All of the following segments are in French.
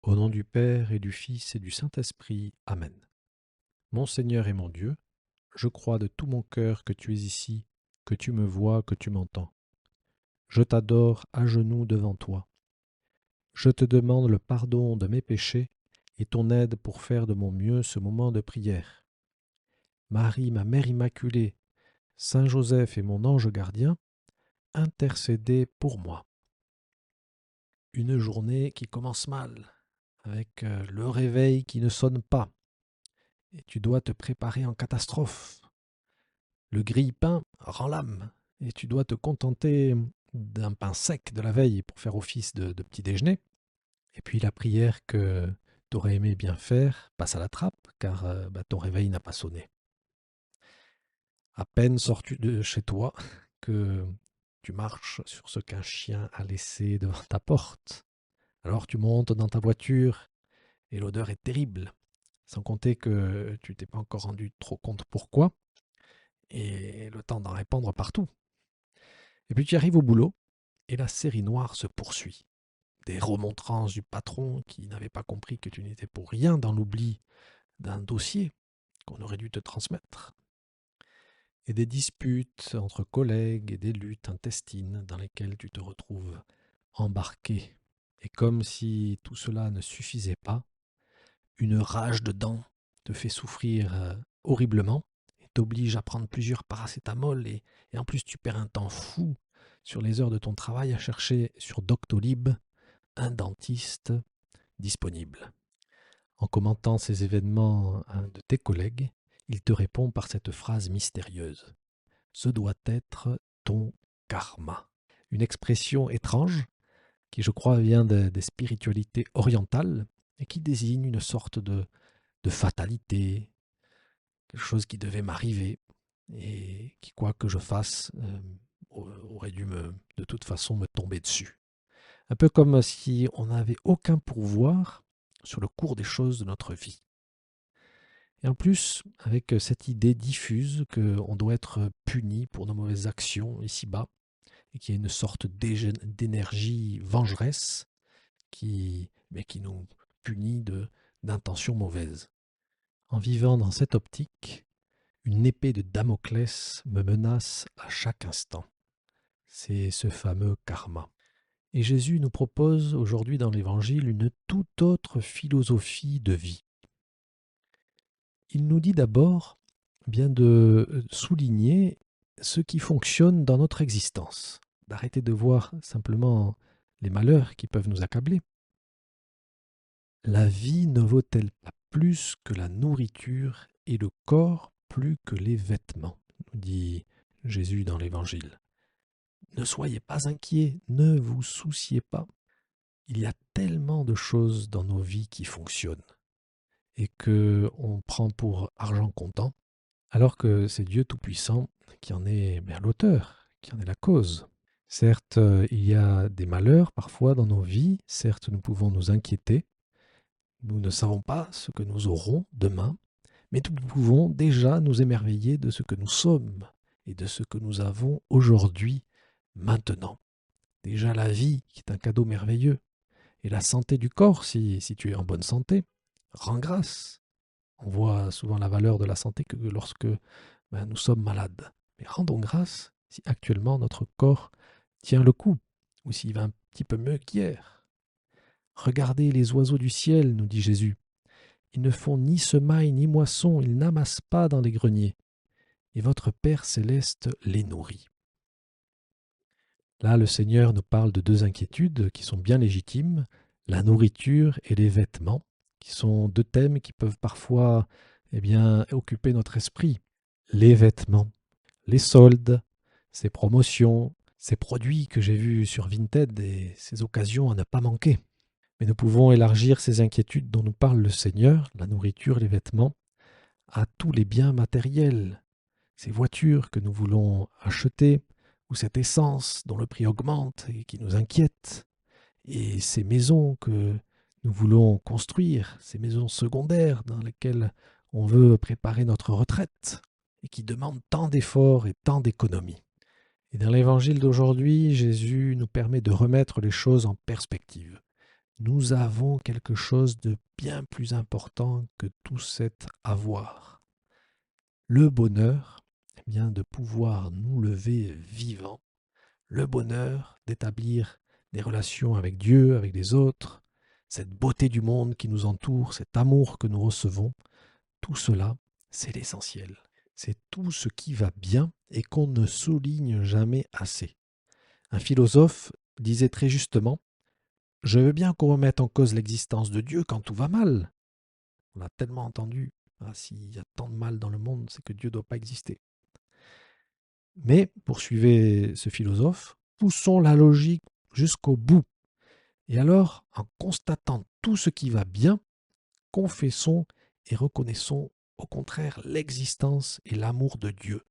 Au nom du Père et du Fils et du Saint-Esprit. Amen. Mon Seigneur et mon Dieu, je crois de tout mon cœur que tu es ici, que tu me vois, que tu m'entends. Je t'adore à genoux devant toi. Je te demande le pardon de mes péchés et ton aide pour faire de mon mieux ce moment de prière. Marie, ma Mère Immaculée, Saint Joseph et mon ange gardien, intercédez pour moi. Une journée qui commence mal, avec le réveil qui ne sonne pas, et tu dois te préparer en catastrophe. Le grille-pain rend l'âme, et tu dois te contenter d'un pain sec de la veille pour faire office de petit déjeuner. Et puis la prière que tu aurais aimé bien faire passe à la trappe, car ton réveil n'a pas sonné. À peine sors-tu de chez toi que tu marches sur ce qu'un chien a laissé devant ta porte. Alors tu montes dans ta voiture et l'odeur est terrible, sans compter que tu t'es pas encore rendu trop compte pourquoi, et le temps d'en répandre partout. Et puis tu arrives au boulot, et la série noire se poursuit. Des remontrances du patron qui n'avait pas compris que tu n'étais pour rien dans l'oubli d'un dossier qu'on aurait dû te transmettre. Et des disputes entre collègues et des luttes intestines dans lesquelles tu te retrouves embarqué. Et comme si tout cela ne suffisait pas, une rage de dents te fait souffrir horriblement et t'oblige à prendre plusieurs paracétamol et en plus tu perds un temps fou sur les heures de ton travail à chercher sur Doctolib un dentiste disponible. En commentant ces événements de tes collègues, il te répond par cette phrase mystérieuse. Ce doit être ton karma. Une expression étrange qui, je crois, vient des spiritualités orientales et qui désigne une sorte de fatalité, quelque chose qui devait m'arriver et qui, quoi que je fasse, aurait dû de toute façon me tomber dessus. Un peu comme si on n'avait aucun pouvoir sur le cours des choses de notre vie. Et en plus, avec cette idée diffuse qu'on doit être puni pour nos mauvaises actions ici-bas, et qu'il y a une sorte d'énergie vengeresse qui nous punit d'intentions mauvaises. En vivant dans cette optique, une épée de Damoclès me menace à chaque instant. C'est ce fameux karma. Et Jésus nous propose aujourd'hui dans l'Évangile une toute autre philosophie de vie. Il nous dit d'abord bien de souligner ce qui fonctionne dans notre existence, d'arrêter de voir simplement les malheurs qui peuvent nous accabler. La vie ne vaut-elle pas plus que la nourriture et le corps plus que les vêtements, nous dit Jésus dans l'Évangile. Ne soyez pas inquiets, ne vous souciez pas. Il y a tellement de choses dans nos vies qui fonctionnent et que on prend pour argent comptant, alors que c'est Dieu Tout-Puissant qui en est l'auteur, qui en est la cause. Certes, il y a des malheurs parfois dans nos vies, certes nous pouvons nous inquiéter, nous ne savons pas ce que nous aurons demain, mais nous pouvons déjà nous émerveiller de ce que nous sommes et de ce que nous avons aujourd'hui, maintenant. Déjà la vie, qui est un cadeau merveilleux, et la santé du corps, si tu es en bonne santé, rends grâce. On voit souvent la valeur de la santé que lorsque nous sommes malades. Mais rendons grâce si actuellement notre corps tient le coup, ou s'il va un petit peu mieux qu'hier. Regardez les oiseaux du ciel, nous dit Jésus. Ils ne font ni semaille ni moisson, ils n'amassent pas dans les greniers. Et votre Père céleste les nourrit. Là, le Seigneur nous parle de deux inquiétudes qui sont bien légitimes, la nourriture et les vêtements, qui sont deux thèmes qui peuvent parfois occuper notre esprit. Les vêtements, les soldes, ces promotions, ces produits que j'ai vus sur Vinted et ces occasions à ne pas manquer. Mais nous pouvons élargir ces inquiétudes dont nous parle le Seigneur, la nourriture, les vêtements, à tous les biens matériels, ces voitures que nous voulons acheter, ou cette essence dont le prix augmente et qui nous inquiète, et ces maisons que nous voulons construire, ces maisons secondaires dans lesquelles on veut préparer notre retraite et qui demandent tant d'efforts et tant d'économies. Et dans l'évangile d'aujourd'hui, Jésus nous permet de remettre les choses en perspective, Nous avons quelque chose de bien plus important que tout cet avoir. Le bonheur, eh bien, de pouvoir nous lever vivants, le bonheur d'établir des relations avec Dieu, avec les autres, cette beauté du monde qui nous entoure, cet amour que nous recevons, tout cela, c'est l'essentiel. C'est tout ce qui va bien et qu'on ne souligne jamais assez. Un philosophe disait très justement: je veux bien qu'on remette en cause l'existence de Dieu quand tout va mal. On a tellement entendu: ah, s'il y a tant de mal dans le monde, c'est que Dieu ne doit pas exister. Mais, poursuivait ce philosophe, poussons la logique jusqu'au bout. Et alors, en constatant tout ce qui va bien, confessons et reconnaissons au contraire l'existence et l'amour de Dieu.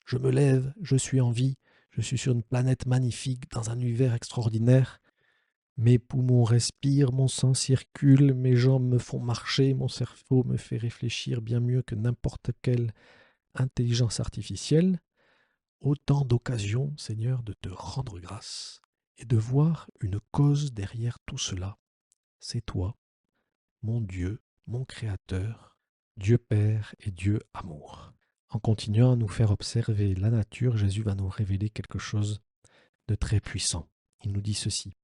Je me lève, je suis en vie, je suis sur une planète magnifique, dans un univers extraordinaire. Mes poumons respirent, mon sang circule, mes jambes me font marcher, mon cerveau me fait réfléchir bien mieux que n'importe quelle intelligence artificielle. Autant d'occasions, Seigneur, de te rendre grâce et de voir une cause derrière tout cela. C'est toi, mon Dieu, mon Créateur, Dieu Père et Dieu Amour. En continuant à nous faire observer la nature, Jésus va nous révéler quelque chose de très puissant. Il nous dit ceci: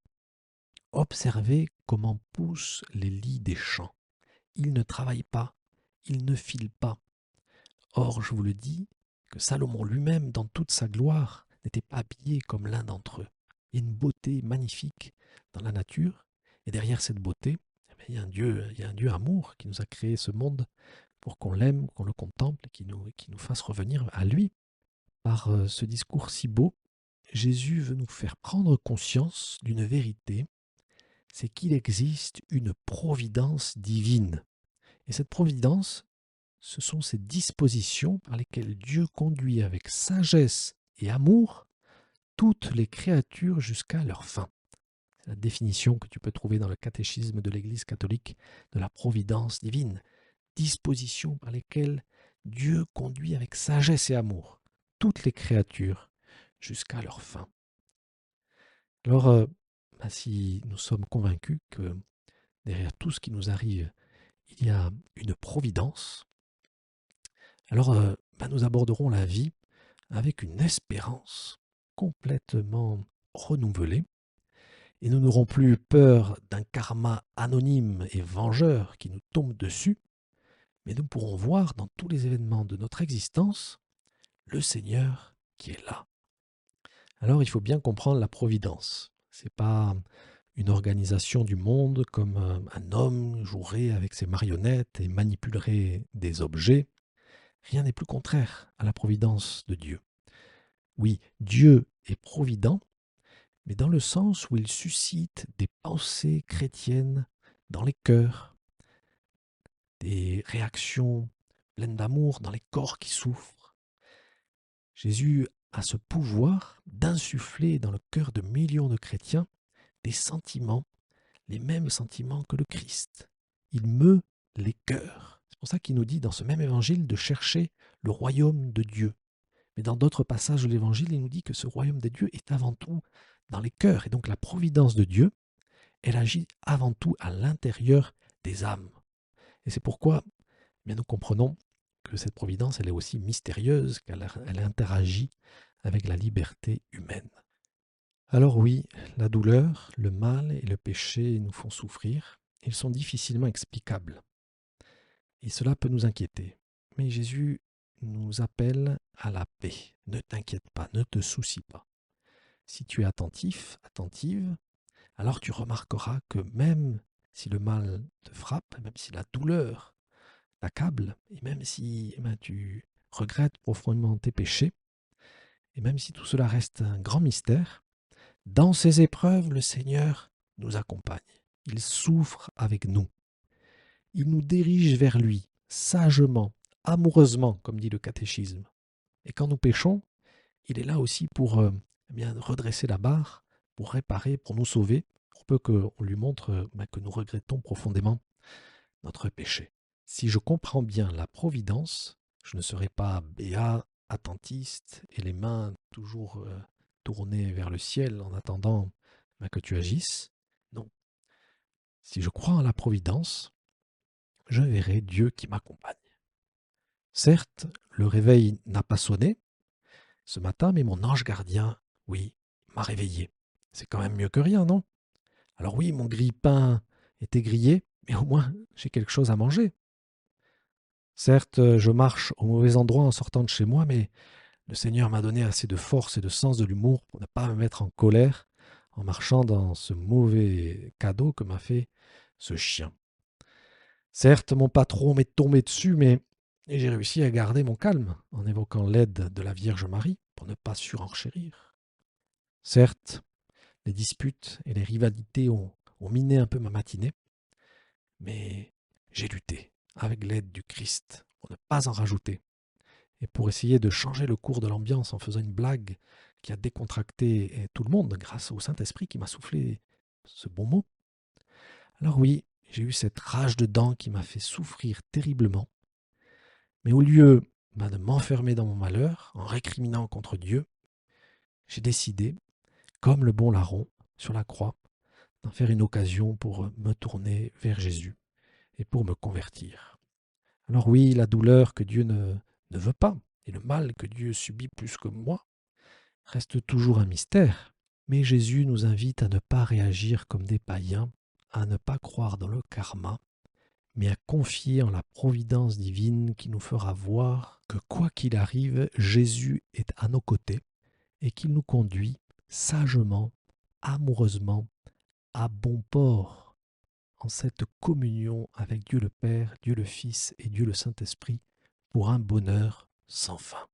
observez comment poussent les lys des champs. Ils ne travaillent pas, ils ne filent pas. Or, je vous le dis, que Salomon lui-même, dans toute sa gloire, n'était pas habillé comme l'un d'entre eux. Il y a une beauté magnifique dans la nature, et derrière cette beauté, eh bien, il y a un Dieu amour qui nous a créé ce monde pour qu'on l'aime, qu'on le contemple, et qui nous fasse revenir à lui. Par ce discours si beau, Jésus veut nous faire prendre conscience d'une vérité, c'est qu'il existe une providence divine. Et cette providence, ce sont ces dispositions par lesquelles Dieu conduit avec sagesse et amour toutes les créatures jusqu'à leur fin. C'est la définition que tu peux trouver dans le catéchisme de l'Église catholique de la providence divine. Dispositions par lesquelles Dieu conduit avec sagesse et amour toutes les créatures jusqu'à leur fin. Alors, si nous sommes convaincus que derrière tout ce qui nous arrive, il y a une providence, alors nous aborderons la vie avec une espérance complètement renouvelée, et nous n'aurons plus peur d'un karma anonyme et vengeur qui nous tombe dessus, mais nous pourrons voir dans tous les événements de notre existence le Seigneur qui est là. Alors il faut bien comprendre la providence. Ce n'est pas une organisation du monde comme un homme jouerait avec ses marionnettes et manipulerait des objets. Rien n'est plus contraire à la providence de Dieu. Oui, Dieu est provident, mais dans le sens où il suscite des pensées chrétiennes dans les cœurs, des réactions pleines d'amour dans les corps qui souffrent. Jésus a ce pouvoir d'insuffler dans le cœur de millions de chrétiens des sentiments, les mêmes sentiments que le Christ. Il meut les cœurs. C'est pour ça qu'il nous dit dans ce même évangile de chercher le royaume de Dieu. Mais dans d'autres passages de l'évangile, il nous dit que ce royaume des dieux est avant tout dans les cœurs. Et donc la providence de Dieu, elle agit avant tout à l'intérieur des âmes. Et c'est pourquoi bien, nous comprenons que cette providence, elle est aussi mystérieuse, qu'elle interagit avec la liberté humaine. Alors oui, la douleur, le mal et le péché nous font souffrir. Ils sont difficilement explicables. Et cela peut nous inquiéter. Mais Jésus nous appelle à la paix. Ne t'inquiète pas, ne te soucie pas. Si tu es attentif, attentive, alors tu remarqueras que même si le mal te frappe, même si la douleur t'accable, et même si tu regrettes profondément tes péchés, et même si tout cela reste un grand mystère, dans ces épreuves, le Seigneur nous accompagne. Il souffre avec nous. Il nous dirige vers lui, sagement, amoureusement, comme dit le catéchisme. Et quand nous péchons, il est là aussi pour redresser la barre, pour réparer, pour nous sauver, pour peu qu'on lui montre que nous regrettons profondément notre péché. Si je comprends bien la providence, je ne serai pas béat, attentiste et les mains toujours tournées vers le ciel en attendant que tu agisses. Non, Si je crois en la providence, je verrai Dieu qui m'accompagne. Certes, le réveil n'a pas sonné ce matin, mais mon ange gardien, oui, m'a réveillé. C'est quand même mieux que rien, non? Alors oui, mon grille-pain était grillé, mais au moins j'ai quelque chose à manger. Certes, je marche au mauvais endroit en sortant de chez moi, mais le Seigneur m'a donné assez de force et de sens de l'humour pour ne pas me mettre en colère en marchant dans ce mauvais cadeau que m'a fait ce chien. Certes, mon patron m'est tombé dessus, mais j'ai réussi à garder mon calme en évoquant l'aide de la Vierge Marie pour ne pas surenchérir. Certes, les disputes et les rivalités ont miné un peu ma matinée, mais j'ai lutté avec l'aide du Christ pour ne pas en rajouter et pour essayer de changer le cours de l'ambiance en faisant une blague qui a décontracté tout le monde grâce au Saint-Esprit qui m'a soufflé ce bon mot. Alors oui, j'ai eu cette rage de dents qui m'a fait souffrir terriblement, mais au lieu de m'enfermer dans mon malheur en récriminant contre Dieu, j'ai décidé, comme le bon larron sur la croix, d'en faire une occasion pour me tourner vers Jésus et pour me convertir. Alors oui, la douleur que Dieu ne veut pas et le mal que Dieu subit plus que moi reste toujours un mystère. Mais Jésus nous invite à ne pas réagir comme des païens, à ne pas croire dans le karma, mais à confier en la providence divine qui nous fera voir que quoi qu'il arrive, Jésus est à nos côtés et qu'il nous conduit sagement, amoureusement, à bon port en cette communion avec Dieu le Père, Dieu le Fils et Dieu le Saint-Esprit pour un bonheur sans fin.